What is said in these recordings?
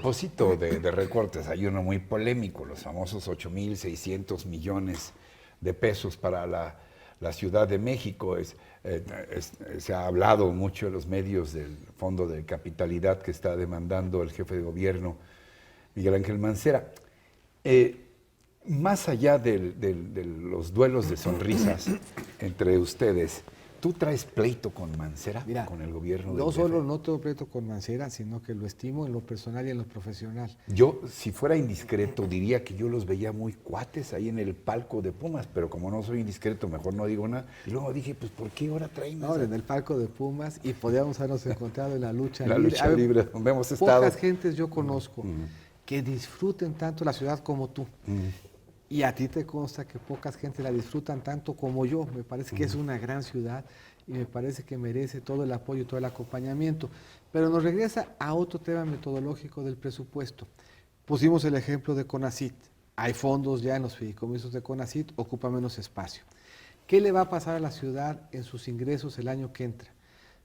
propósito de recortes, hay uno muy polémico, los famosos 8,600 millones de pesos para la Ciudad de México. Se ha hablado mucho en los medios del Fondo de Capitalidad que está demandando el jefe de gobierno, Miguel Ángel Mancera. Más allá de los duelos de sonrisas entre ustedes, ¿tú traes pleito con Mancera, Mira, con el gobierno del no DF? solo no tengo pleito con Mancera, sino que lo estimo en lo personal y en lo profesional. Yo, si fuera indiscreto, diría que yo los veía muy cuates ahí en el palco de Pumas, pero como no soy indiscreto, mejor no digo nada. Y luego dije, pues, ¿por qué ahora traen No, en el palco de Pumas, y podíamos habernos encontrado en la lucha libre. lucha libre, donde hemos estado? Pocas gentes yo conozco que disfruten tanto la ciudad como tú. Y a ti te consta que pocas gentes la disfrutan tanto como yo. Me parece que es una gran ciudad y me parece que merece todo el apoyo y todo el acompañamiento. Pero nos regresa a otro tema metodológico del presupuesto. Pusimos el ejemplo de CONACYT. Hay fondos ya en los fideicomisos de CONACYT, ocupa menos espacio. ¿Qué le va a pasar a la ciudad en sus ingresos el año que entra?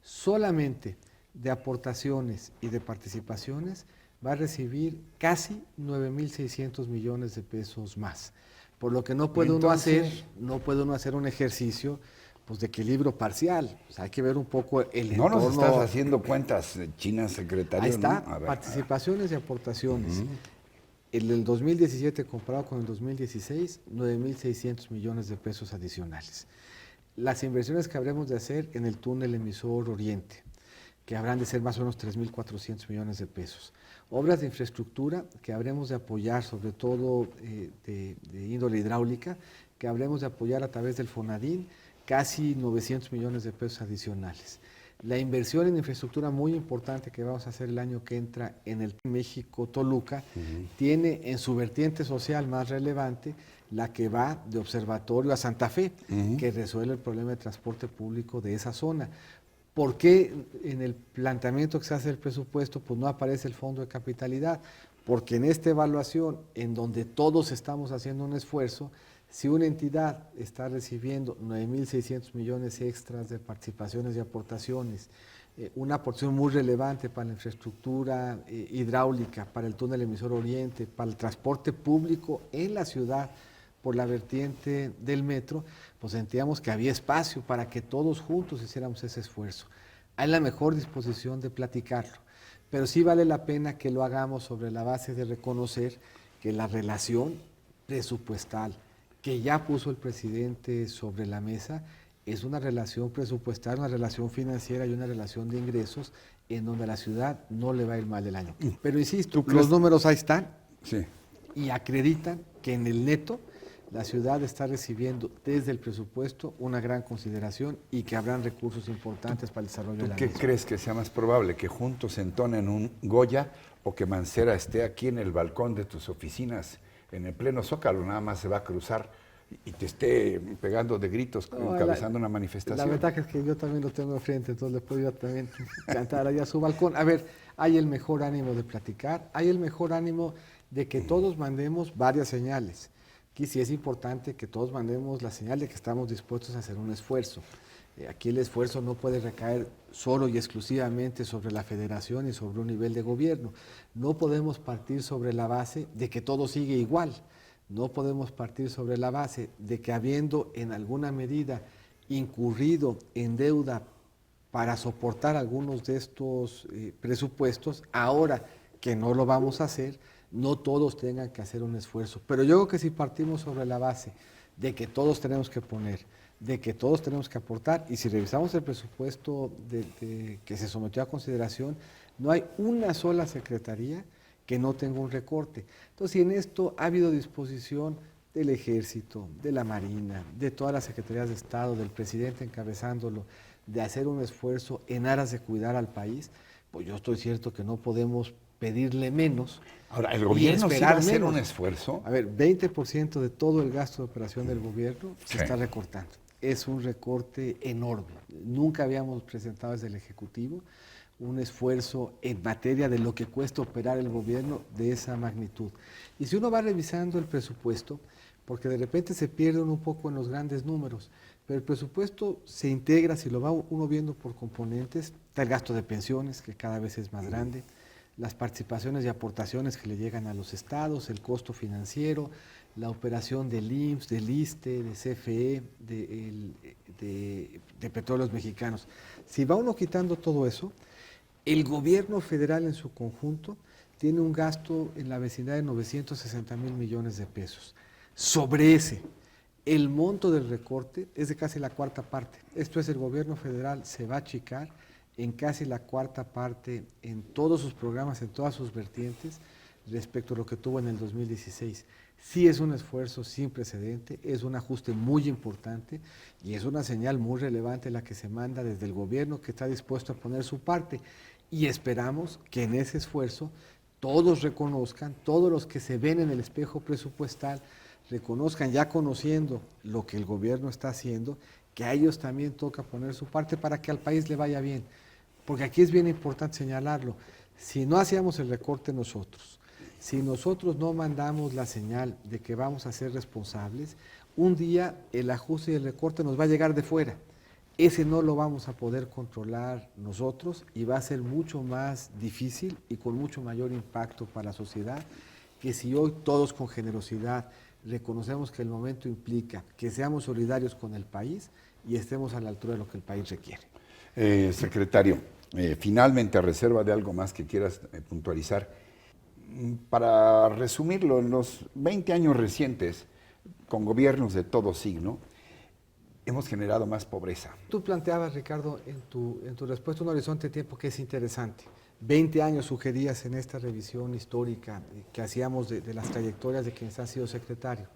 Solamente de aportaciones y de participaciones va a recibir casi 9,600 millones de pesos más. Por lo que no puede uno hacer un ejercicio pues, de equilibrio parcial. O sea, hay que ver un poco el entorno. No nos estás haciendo cuentas chinas, secretario. Ahí está, ¿no? A ver, participaciones y aportaciones. En el 2017 comparado con el 2016, 9,600 millones de pesos adicionales. Las inversiones que habremos de hacer en el túnel emisor Oriente, que habrán de ser más o menos 3,400 millones de pesos. Obras de infraestructura que habremos de apoyar, sobre todo de índole hidráulica, que habremos de apoyar a través del FONADIN, casi 900 millones de pesos adicionales. La inversión en infraestructura muy importante que vamos a hacer el año que entra en el México-Toluca tiene en su vertiente social más relevante la que va de Observatorio a Santa Fe, que resuelve el problema de transporte público de esa zona. ¿Por qué en el planteamiento que se hace del presupuesto pues no aparece el fondo de capitalidad? Porque en esta evaluación, en donde todos estamos haciendo un esfuerzo, si una entidad está recibiendo 9,600 millones extras de participaciones y aportaciones, una aportación muy relevante para la infraestructura hidráulica, para el túnel emisor Oriente, para el transporte público en la ciudad, por la vertiente del metro, pues sentíamos que había espacio para que todos juntos hiciéramos ese esfuerzo. Hay la mejor disposición de platicarlo, pero sí vale la pena que lo hagamos sobre la base de reconocer que la relación presupuestal que ya puso el presidente sobre la mesa es una relación presupuestal, una relación financiera y una relación de ingresos en donde a la ciudad no le va a ir mal el año. Pero insisto, los números ahí están y acreditan que en el neto la ciudad está recibiendo desde el presupuesto una gran consideración y que habrán recursos importantes para el desarrollo de la misma. ¿Qué crees que sea más probable? ¿Que juntos entonen un Goya o que Mancera esté aquí en el balcón de tus oficinas, en el pleno Zócalo, nada más se va a cruzar y te esté pegando de gritos, encabezando una manifestación? La ventaja es que yo también lo tengo enfrente, entonces le puedo yo también cantar allá a su balcón. A ver, hay el mejor ánimo de platicar, hay el mejor ánimo de que todos mandemos varias señales. Aquí sí es importante que todos mandemos la señal de que estamos dispuestos a hacer un esfuerzo. Aquí el esfuerzo no puede recaer solo y exclusivamente sobre la federación y sobre un nivel de gobierno. No podemos partir sobre la base de que todo sigue igual. No podemos partir sobre la base de que habiendo en alguna medida incurrido en deuda para soportar algunos de estos presupuestos, ahora que no lo vamos a hacer, no todos tengan que hacer un esfuerzo. Pero yo creo que si partimos sobre la base de que todos tenemos que poner, de que todos tenemos que aportar, y si revisamos el presupuesto que se sometió a consideración, no hay una sola secretaría que no tenga un recorte. Entonces, si en esto ha habido disposición del Ejército, de la Marina, de todas las secretarías de Estado, del presidente encabezándolo, de hacer un esfuerzo en aras de cuidar al país, pues yo estoy cierto que no podemos pedirle menos. Ahora, ¿el gobierno sí va a hacer un esfuerzo? A ver, 20% de todo el gasto de operación del gobierno se está recortando. Es un recorte enorme. Nunca habíamos presentado desde el Ejecutivo un esfuerzo en materia de lo que cuesta operar el gobierno de esa magnitud. Y si uno va revisando el presupuesto, porque de repente se pierden un poco en los grandes números, pero el presupuesto se integra, si lo va uno viendo por componentes, está el gasto de pensiones, que cada vez es más grande, las participaciones y aportaciones que le llegan a los estados, el costo financiero, la operación del IMSS, del ISSSTE, de CFE, de Petróleos Mexicanos. Si va uno quitando todo eso, el gobierno federal en su conjunto tiene un gasto en la vecindad de 960,000 millones de pesos. Sobre ese, el monto del recorte es de casi la cuarta parte. Esto es, el gobierno federal se va a achicar en casi la cuarta parte en todos sus programas, en todas sus vertientes, respecto a lo que tuvo en el 2016. Sí es un esfuerzo sin precedente, es un ajuste muy importante y es una señal muy relevante la que se manda desde el gobierno, que está dispuesto a poner su parte, y esperamos que en ese esfuerzo todos reconozcan, todos los que se ven en el espejo presupuestal, reconozcan, ya conociendo lo que el gobierno está haciendo, que a ellos también toca poner su parte para que al país le vaya bien. Porque aquí es bien importante señalarlo, si no hacíamos el recorte nosotros, si nosotros no mandamos la señal de que vamos a ser responsables, un día el ajuste y el recorte nos va a llegar de fuera. Ese no lo vamos a poder controlar nosotros y va a ser mucho más difícil y con mucho mayor impacto para la sociedad que si hoy todos con generosidad reconocemos que el momento implica que seamos solidarios con el país y estemos a la altura de lo que el país requiere. Secretario, finalmente, a reserva de algo más que quieras puntualizar, para resumirlo, en los 20 años recientes, con gobiernos de todo signo, hemos generado más pobreza. Tú planteabas, Ricardo, en tu respuesta un horizonte de tiempo que es interesante. 20 años sugerías en esta revisión histórica que hacíamos de las trayectorias de quienes han sido secretarios.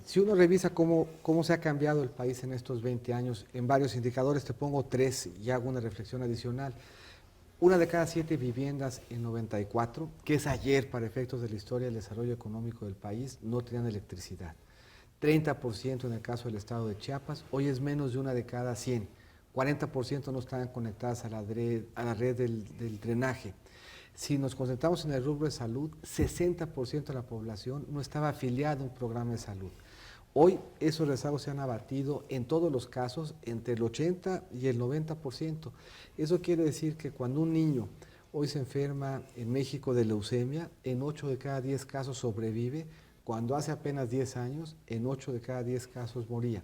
Si uno revisa cómo se ha cambiado el país en estos 20 años, en varios indicadores, te pongo 3 y hago una reflexión adicional. 1 de cada 7 viviendas en 94, que es ayer para efectos de la historia del desarrollo económico del país, no tenían electricidad. 30% en el caso del estado de Chiapas, hoy es menos de 1 de cada 100. 40% no estaban conectadas a la red del drenaje. Si nos concentramos en el rubro de salud, 60% de la población no estaba afiliada a un programa de salud. Hoy esos rezagos se han abatido en todos los casos entre el 80 y el 90%. Eso quiere decir que cuando un niño hoy se enferma en México de leucemia, en 8 de cada 10 casos sobrevive, cuando hace apenas 10 años, en 8 de cada 10 casos moría.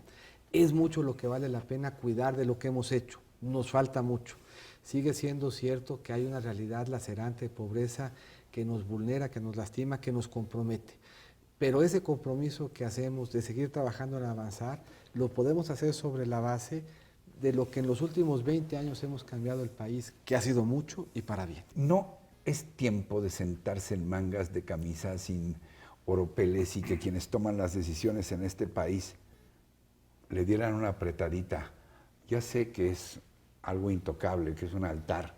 Es mucho lo que vale la pena cuidar de lo que hemos hecho, nos falta mucho. Sigue siendo cierto que hay una realidad lacerante de pobreza que nos vulnera, que nos lastima, que nos compromete. Pero ese compromiso que hacemos de seguir trabajando en avanzar, lo podemos hacer sobre la base de lo que en los últimos 20 años hemos cambiado el país, que ha sido mucho y para bien. No es tiempo de sentarse en mangas de camisa sin oropeles y que quienes toman las decisiones en este país le dieran una apretadita. Ya sé que es algo intocable, que es un altar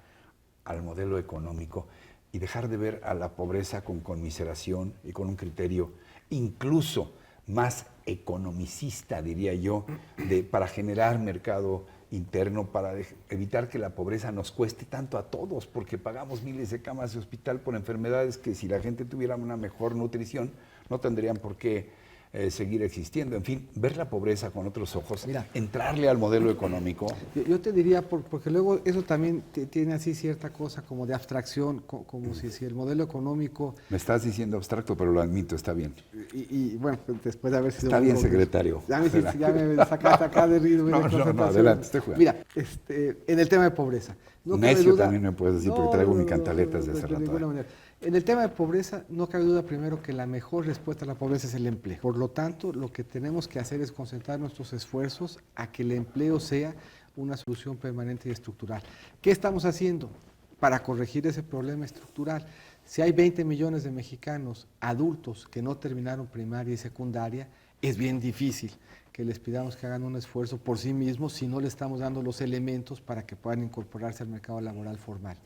al modelo económico, y dejar de ver a la pobreza con conmiseración y con un criterio incluso más economicista, diría yo, para generar mercado interno, para evitar que la pobreza nos cueste tanto a todos, porque pagamos miles de camas de hospital por enfermedades que si la gente tuviera una mejor nutrición no tendrían por qué seguir existiendo. En fin, ver la pobreza con otros ojos, Mira, entrarle al modelo económico. Yo te diría, porque luego eso también tiene así cierta cosa como de abstracción, como si el modelo económico... Me estás diciendo abstracto, pero lo admito, está bien. Y bueno, después de haber sido... Está bien, secretario. Ya me sacaste acá de ritmo. No, adelante, estoy jugando. Mira, en el tema de pobreza... No Necio duda, también me puedes decir, porque traigo mi cantaletas de hace rato. ninguna manera. En el tema de pobreza, no cabe duda primero que la mejor respuesta a la pobreza es el empleo. Por lo tanto, lo que tenemos que hacer es concentrar nuestros esfuerzos a que el empleo sea una solución permanente y estructural. ¿Qué estamos haciendo para corregir ese problema estructural? Si hay 20 millones de mexicanos adultos que no terminaron primaria y secundaria, es bien difícil que les pidamos que hagan un esfuerzo por sí mismos si no le estamos dando los elementos para que puedan incorporarse al mercado laboral formal.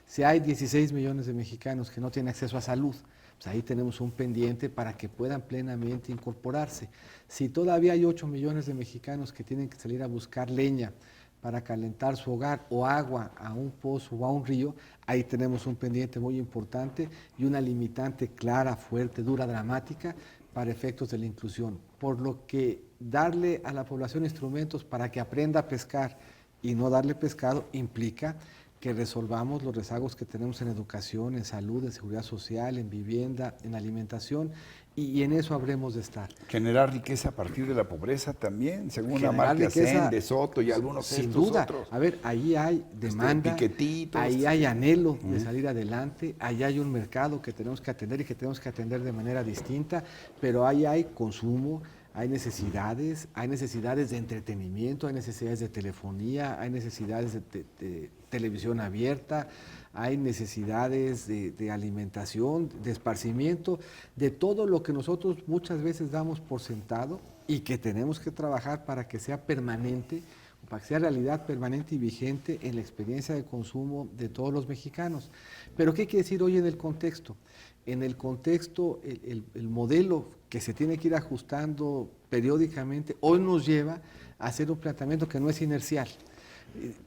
Si hay 16 millones de mexicanos que no tienen acceso a salud, pues ahí tenemos un pendiente para que puedan plenamente incorporarse. Si todavía hay 8 millones de mexicanos que tienen que salir a buscar leña para calentar su hogar o agua a un pozo o a un río, ahí tenemos un pendiente muy importante y una limitante clara, fuerte, dura, dramática para efectos de la inclusión. Por lo que darle a la población instrumentos para que aprenda a pescar y no darle pescado implica que resolvamos los rezagos que tenemos en educación, en salud, en seguridad social, en vivienda, en alimentación, y en eso habremos de estar. Generar riqueza a partir de la pobreza también, según Generar Amartya riqueza, Sen, de Soto y algunos sin estos duda. otros. A ver, ahí hay demanda, Piketty, todo ahí esto. hay anhelo de salir adelante, ahí hay un mercado que tenemos que atender y que tenemos que atender de manera distinta, pero ahí hay consumo, hay necesidades de entretenimiento, hay necesidades de telefonía, hay necesidades de televisión abierta, hay necesidades de alimentación, de esparcimiento, de todo lo que nosotros muchas veces damos por sentado y que tenemos que trabajar para que sea permanente, para que sea realidad permanente y vigente en la experiencia de consumo de todos los mexicanos. Pero ¿qué quiere decir hoy en el contexto? En el contexto, el modelo que se tiene que ir ajustando periódicamente, hoy nos lleva a hacer un planteamiento que no es inercial.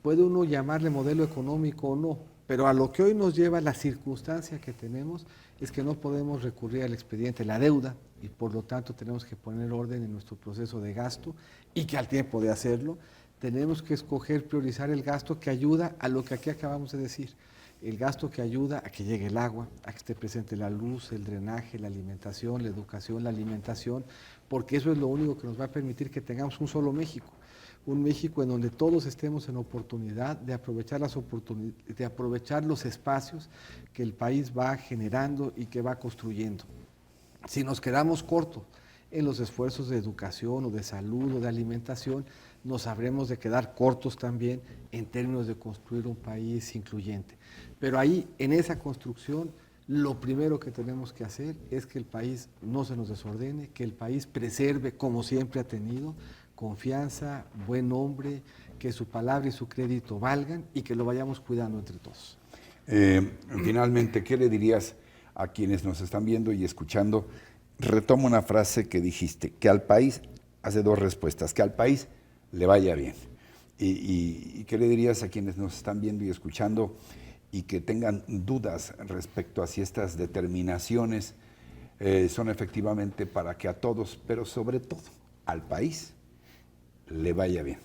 Puede uno llamarle modelo económico o no, pero a lo que hoy nos lleva la circunstancia que tenemos es que no podemos recurrir al expediente, la deuda, y por lo tanto tenemos que poner orden en nuestro proceso de gasto y que al tiempo de hacerlo tenemos que escoger, priorizar el gasto que ayuda a lo que aquí acabamos de decir. El gasto que ayuda a que llegue el agua, a que esté presente la luz, el drenaje, la alimentación, la educación, la alimentación, porque eso es lo único que nos va a permitir que tengamos un solo México. Un México en donde todos estemos en oportunidad de aprovechar de aprovechar los espacios que el país va generando y que va construyendo. Si nos quedamos cortos en los esfuerzos de educación o de salud o de alimentación, nos habremos de quedar cortos también en términos de construir un país incluyente. Pero ahí, en esa construcción, lo primero que tenemos que hacer es que el país no se nos desordene, que el país preserve, como siempre ha tenido, confianza, buen nombre, que su palabra y su crédito valgan y que lo vayamos cuidando entre todos. Finalmente, ¿qué le dirías a quienes nos están viendo y escuchando? Retomo una frase que dijiste, que al país, hace dos respuestas, que al país le vaya bien. ¿Y qué le dirías a quienes nos están viendo y escuchando y que tengan dudas respecto a si estas determinaciones son efectivamente para que a todos, pero sobre todo al país, le vaya bien?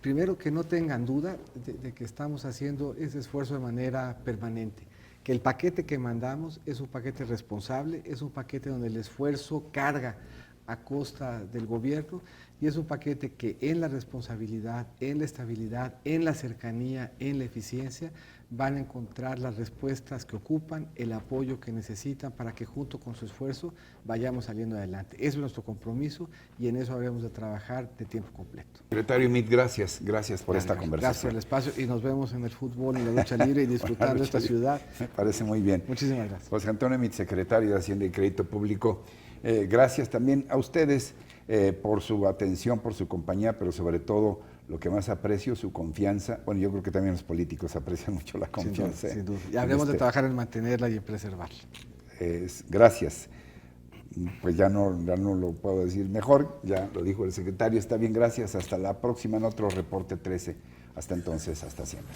Primero, que no tengan duda de que estamos haciendo ese esfuerzo de manera permanente, que el paquete que mandamos es un paquete responsable, es un paquete donde el esfuerzo carga a costa del gobierno y es un paquete que en la responsabilidad, en la estabilidad, en la cercanía, en la eficiencia, van a encontrar las respuestas que ocupan, el apoyo que necesitan para que junto con su esfuerzo vayamos saliendo adelante. Eso es nuestro compromiso y en eso habremos de trabajar de tiempo completo. Secretario Meade, gracias por esta conversación. Gracias por el espacio y nos vemos en el fútbol, en la lucha libre y disfrutando esta ciudad. Me parece muy bien. Muchísimas gracias. José Antonio Meade, secretario de Hacienda y Crédito Público, gracias también a ustedes por su atención, por su compañía, pero sobre todo lo que más aprecio, su confianza. Bueno, yo creo que también los políticos aprecian mucho la confianza. Sin duda. Y habremos de trabajar en mantenerla y en preservarla. Gracias. Pues ya no lo puedo decir mejor, ya lo dijo el secretario. Está bien, gracias. Hasta la próxima en otro Reporte 13. Hasta entonces, hasta siempre.